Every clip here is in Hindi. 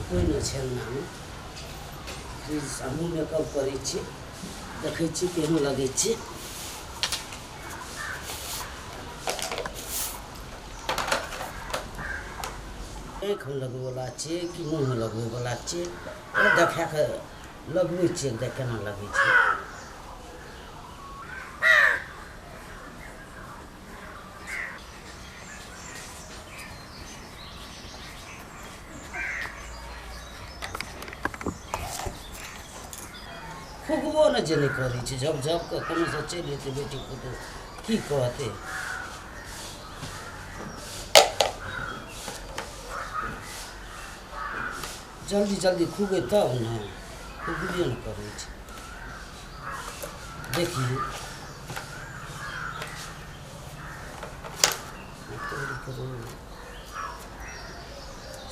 कोई नहीं छे अंगनामे। हमहूँ मेकअप करै छी, देखै छी केहन लगै छै। आँखिमे लगबैवला छियै कि मुँहमे लगबैवला छियै, देखा कऽ लगबै छियै देख केना लगै छै। फुकबो ने जे नहीं करै छै, जब जब के कोनो से चलि अयतै बेटी पुतहु की कहतै। जल्दी जल्दी खुबै तब ने, खुबबे ने करै छै। देखिए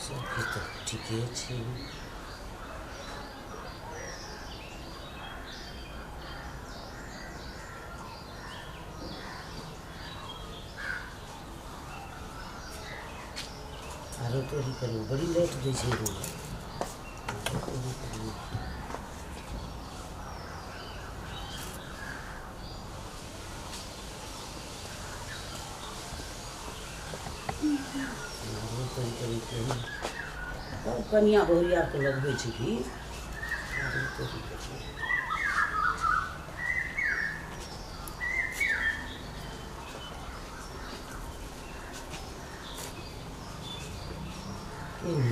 सबके तऽ ठीके छै। आरो तोरी करू बड़ी लेट दै छै रे। कनिया बहुरिया के लगबै छै कि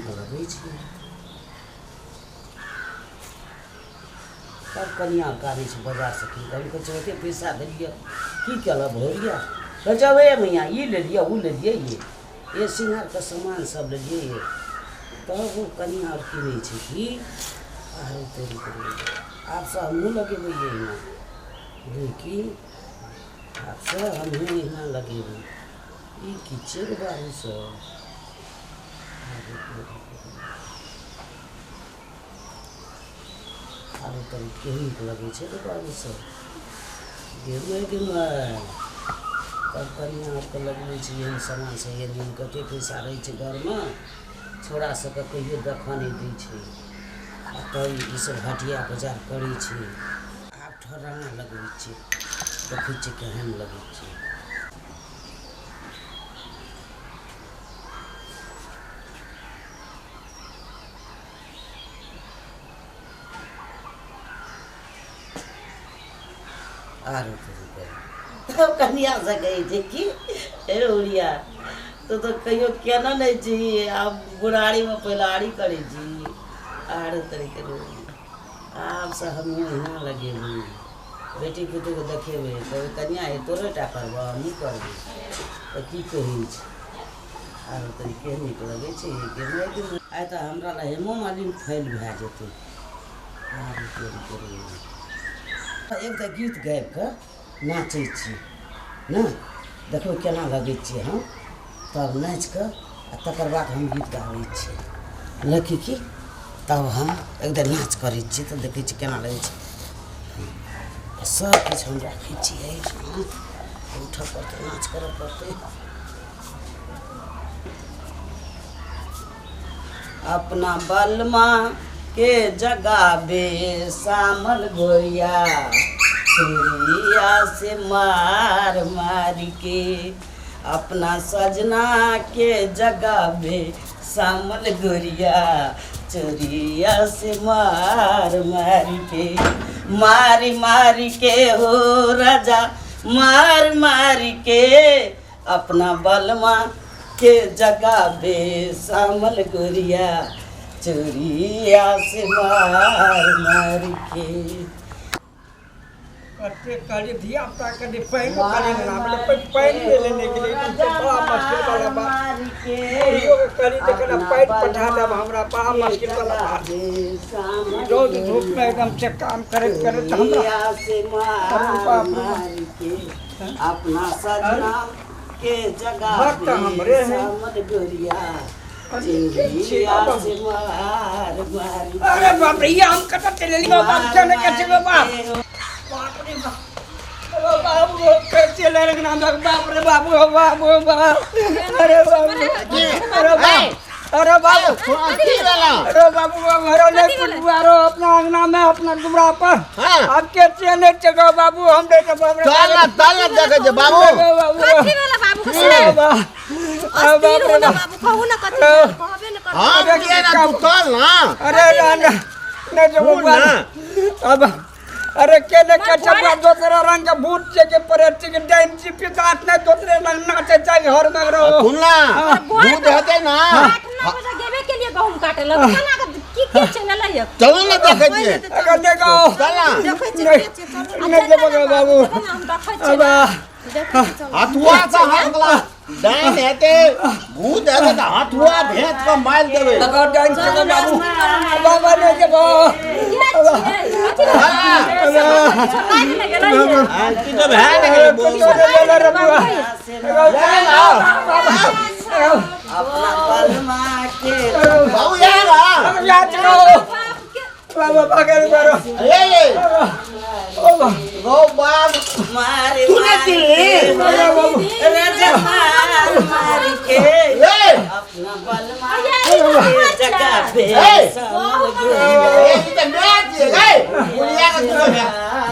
लगबै छै। सब कनिया कानै छै बाजार से की कहै छै ओते पैसा देलियै की केलक भौरिया, जब ए मैया ई लेलियै ओ लेलियै ये सिंगारके सामान सब लेलियै ये, तब ओ कनिया आर किनै छै कि आरो तोरी आब से हमहूँ लगेबै एहिना देखी, आब से हमहूँ एहिना लगेबै। ई की छै रे बाबू सब, आरो तोरी केहन नीक लगै छै रे बाबू सब। गेमै तब कनिया आरके लगबै छै एहन सामान से एहन कतेक पैसा रहै छै घरमे, छौड़ा सबके कहियो देखऽ नहि दै छै आ तब ईसब हटिया बाजार करै छै। आब ठराना लगबै छै, देखै छियै केहन लगै छै। आरो तब कनिया से कहै छै कि हे उड़िया तो कहियो केना नहीं छी, आब बुढ़ारीमे पैलारी करै छी। आरो तरीके आब से हमहूँ एहिना लगेबै, बेटी पुतहुके देखेबै कहबै कनिया हे तोरे टा करबऽ हमहूँ करबै तऽ की कहै छै। आरो तरीके नीक लगै छै। आइ तऽ हमरा लए हेमो मालिन फैल भए जेतै। आरो एक तऽ गीत गाबि कऽ नाचै छी ने, देखबै केना लगै छियै हम, तब नाचि कऽ आ तकर बाद हम गीत गाबै छियै लड़की की, तब हम एकदम नाच करै छियै तऽ देखै छियै केना लगै छै। सबकिछु हम राखै छियै एहिठाम, उठऽ पड़तै नाच करऽ पड़तै। अपना बलमा के जगाबे सामल गोरिया, चोरिया से मार मार के, अपना सजना के जगाबे सामल गोरिया, चोरिया से मार मार के, मारी मारी के हो राजा मार मार के, अपना बलमा के जगाबे सामल गोरिया, चोरिया से मार मार के। करते करी धिया पुता करी पैनो करी ना मतलब पैन लेने के लिए बड़ा मुश्किल वाला बात बुढ़ियो के करी तो कना पैन पठा देब हमरा बड़ा मुश्किल वाला बात। रोज धूप में एकदम से काम करे करे तो हमरा अपना सजना के जगह भक्त हमरे हैं अरे बाप रे ये हम कटा चले लियो बाप जाने कैसे बाप बाप रे बाप कैसे ले रखना बाप रे बाप बाप अरे बाप अरे बाप अरे बाबू की वाला अरे बाबू हमारा नहीं कुटवारो अपना अंगना में अपना दुमरा पर हां आपके चेने चलो बाबू हम दे तो बाबू ताला देखे छे बाबू कथी वाला बाबू को से अस्थिर हो ना बाबू कहू ना कथी कहबे न कर हां के ना तू चल ना अरे ना जो बाबू अब अरे के ने के छपा दूसरा रंग का भूत के परेट के डाइन जी पितात ने दूसरे रंग नाचे जाए घर में रहो सुनना भूत होते ना 8-9 बजे गेबे के लिए गहूम काटे लग केना की चैनल है चलो ना देखे छे अगर देखो चला देखै छी नहीं देबो बाबू हम देखै छी अब हथुआ से हकला डाइन हेते भूत हेते त हथुआ भेंट के मार देबे अगर डाइन से बाबू बाबा ने देबो की तो भाई ने बोल अपना बलमा के बाबू यार याद करो बाबा पकड़ करो ए गो बाप मारे तूने दिल्ली राजा मार के ए अपना बलमा के जगह पे ए! संग ए तो मैच है गए बुढ़िया का तो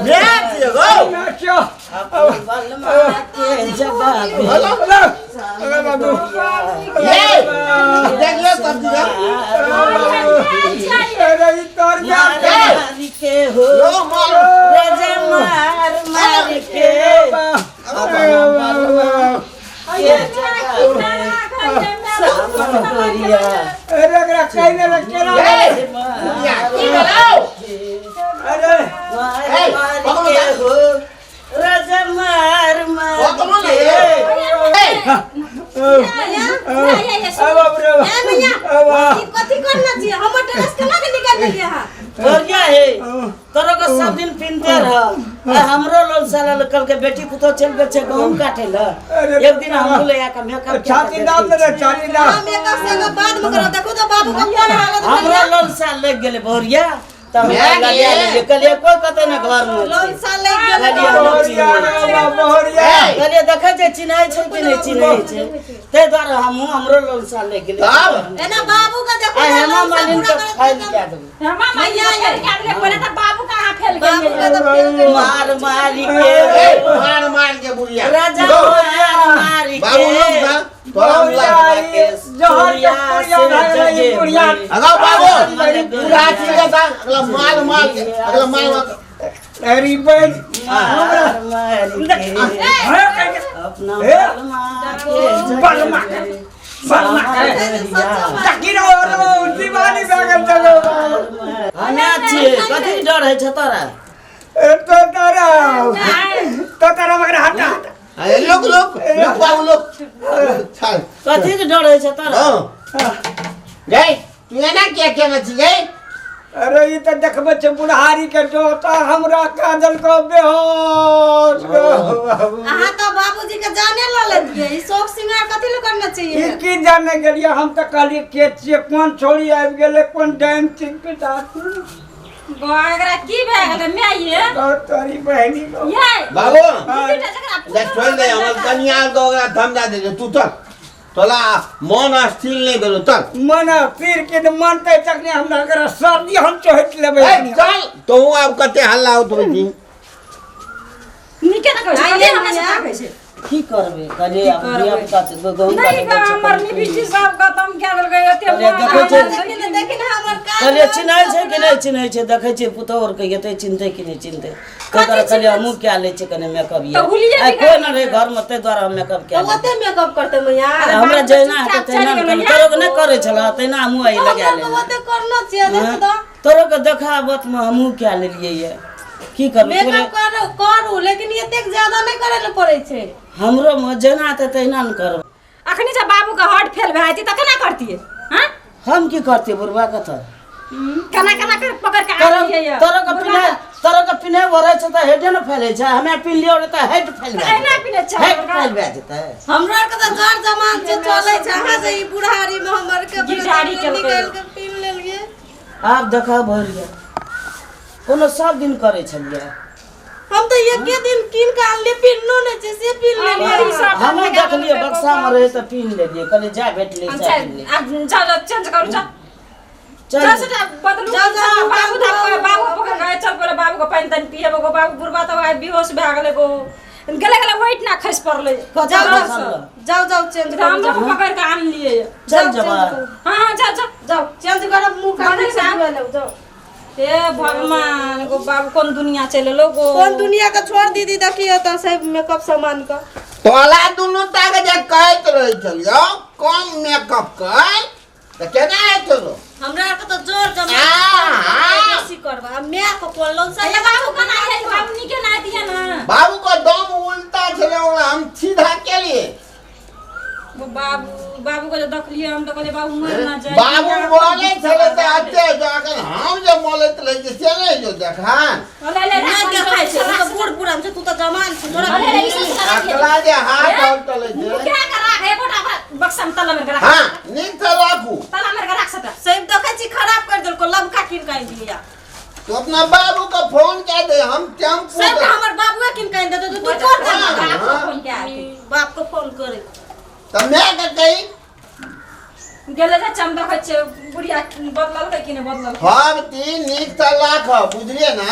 मैच है गो क्यों अपना बलमा के जगह पे हेलो अरे बाबू ए देख लो सब्जी अरे तोर मार के हो लो मारो राजा मार के अपना बलमा के जगह पे संग गोरिया अरे कहने लगे ना ए बुढ़िया की बोलाओ अरे मार के हो राजा मार वो तो के ले ए बाबू रे कथी करना चाहिए हमर ड्रेस केना के निकाल देलिए हां बढ़िया है तोरो को सब दिन पिनते रह हमरो लोग साला कल के बेटी पुतो चल गए छे गहूम काटे ल एक दिन हम ले आके मेकअप छाती दाब दे छाती दाब हम एक से बाद में करो देखो तो बाबू का फोन हालत हमरो लोग साल लग गेले बढ़िया तब मैं गालिया ये- कलिए कोई कते ना घर में लोन छै। साल लग गेल गालिया लोग चिन्है बहुरिया कहलिए देखै छै चिन्है छै कि नहीं चिन्है छै तै द्वारा हमरो लोग साल लग गेले तब एना बाबू का देखो आ हेमा मालिन के फाइल क्या देबो हेमा मैया ये क्या ले पहले तो बाबू कहां फेल गए मार मारी के ए मार के बुढ़िया राजा लो। मार मारी बाबू लोग ना तोरा सूर्या से जगे अगला बाबू पूरा चीज का अगला माल के अगला माल अरे बहन मार मारी के अपना बलमा के तकिरा और दीवानी बैगल चलो हमें छिए कथी डर है छ तोरा तो तारा मगर हटा अरे लोग बाबू लोग चल कथी के डर है छ तोरा हां गई तू ना क्या ना छी गई अरे ये तो देखबे छ बुढ़ारी के जोता हमरा काजल को बेहोश हां तो बाबूजी के जाने ला ले दिए ई शौक सिंगार कथी ले करना चाहिए की जाने गेलिए हम तो कहली के छिए कौन छोड़ी आबि गेले कौन डाइन चिक पिटात गोगरा की भए गेल मैं ये तो तोरी बहनी को ये बाबू बेटा जकरा ले छोड़ दे हम कन्या को धमजा दे तू चल तोला मन स्थिर नहीं भेलो चल मन फिर के मनते तकने हमरा कर सर्दी हम चोहट लेबे ए चल तो अब कते हल्ला हो तो जी निके ना कहै छै हमरा से कहै छै की करबे कहलिए अब दिया पुता से गहूम नहीं का हमर निबिटी सब खत्म क्या देल गए एते देखै छै लेकिन हमर का कहलिए चिन्है छै कि नहीं चिन्है छै देखै छै पुतो और के एते चिन्हते कि नहीं चिन्हते ककर कहलिए हमहु क्या ले छै कने मेकअप तो हुलिये ये कोई न रहे घर में ते द्वारा मेकअप क्या ओते मेकअप करते मैया हमरा जेना है तेना तोरो के नहीं करे छला तेना हमहु आई लगा ले ओते करना चाहिए देख तो तोरो के देखावत में हमहु क्या लेलिए ये की करबे मेकअप करू लेकिन एते ज्यादा नहीं करे ले पड़े छै हमरो में जेना ते तेना न करब अखनी से बाबू का हट फेल भए जाती त केना करतिए हां हम की करते बुढ़वा कथा केना केना कर पकड़ के आ रही है तोरो के पिने वरे छ त हेडे न फैले छै हमे पिन लियो त हेड फैल जाय एना पिने छै हेड फैल भए जेतै हमरा के त घर जमान से चले छै अहाँ से ई बुढ़ारी में हमर के गिटारी निकाल के पीन लेलिए आब देखा भरिया कोनो सब दिन करे छलिए हम तो एक दिन किन का ले पिन्नो ने जैसे पिन ले हम देखलिए बक्सा में रहे तो पीन ले लिए कहले जा बैठ ले जा ले जाओ चेंज करू जा चल बदलू बाबू बाबू पकड़ गए चल पहले बाबू को पानी तन पिए गो बाबू बुरबा तो बेहोश भए गेले गो गले वेट ना खस पड़ले जाओ चेंज कर हम लोग पकड़ के आन लिए चल जबा हां जाओ चेंज कर मुंह का ले जाओ हे भगवान गो बाबू कौन दुनिया चले लो गो कौन दुनिया का छोड़ दीदी देखियो तो सब मेकअप सामान का तोला दुनु ताके जे कहत रही छलियो कम मेकअप कर त केना है चलो हमरा के तो जोर जमा बेसी करबा मैं को बोललो से बाबू का ना है बाबू नी के ना दिया ना बाबू को दम उल्टा छले ओला हम सीधा के लिए वो बाबू को जो देख लिए हम तो कहले बाबू मर ना जाए बाबू बोले छले त अते जाके हम जे बोलत रही से नहीं जो देखा ले ना के खाइ छै तो बूढ़ बूढ़ से तू तो जवान छै तोरा अकला जे हाथ उल्टले छे क्या कर रहा है बोटा बक्सा में ताला में रख हां नीक से राखू ताला में रख सकता सब देखे छी खराब कर देलको लमका किन काई दिया तो अपना बाबू को फोन कर दे हम टेम्पू सब हमर बाबूए किन काई दे तू छोड़ दे फोन क्या बाप को फोन करे त मैं के कही गेले जा चमदा खचे बुढ़िया बदलल है कि नहीं बदलल हम तीन नीक से लाख बुझलिए ना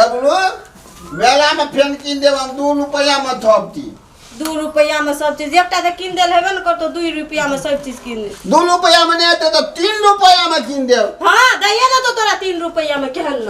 एबरो मेला में फेन किन देब हम 2 रुपया में थपती 2 रुपया में सब चीज एकटा दे किन देल हेबे न करतो 2 रुपया में सब चीज किन दे 2 रुपया में नहीं आते तो 3 रुपया में किन देब हां दैया ना तो तोरा 3 रुपया में केहन न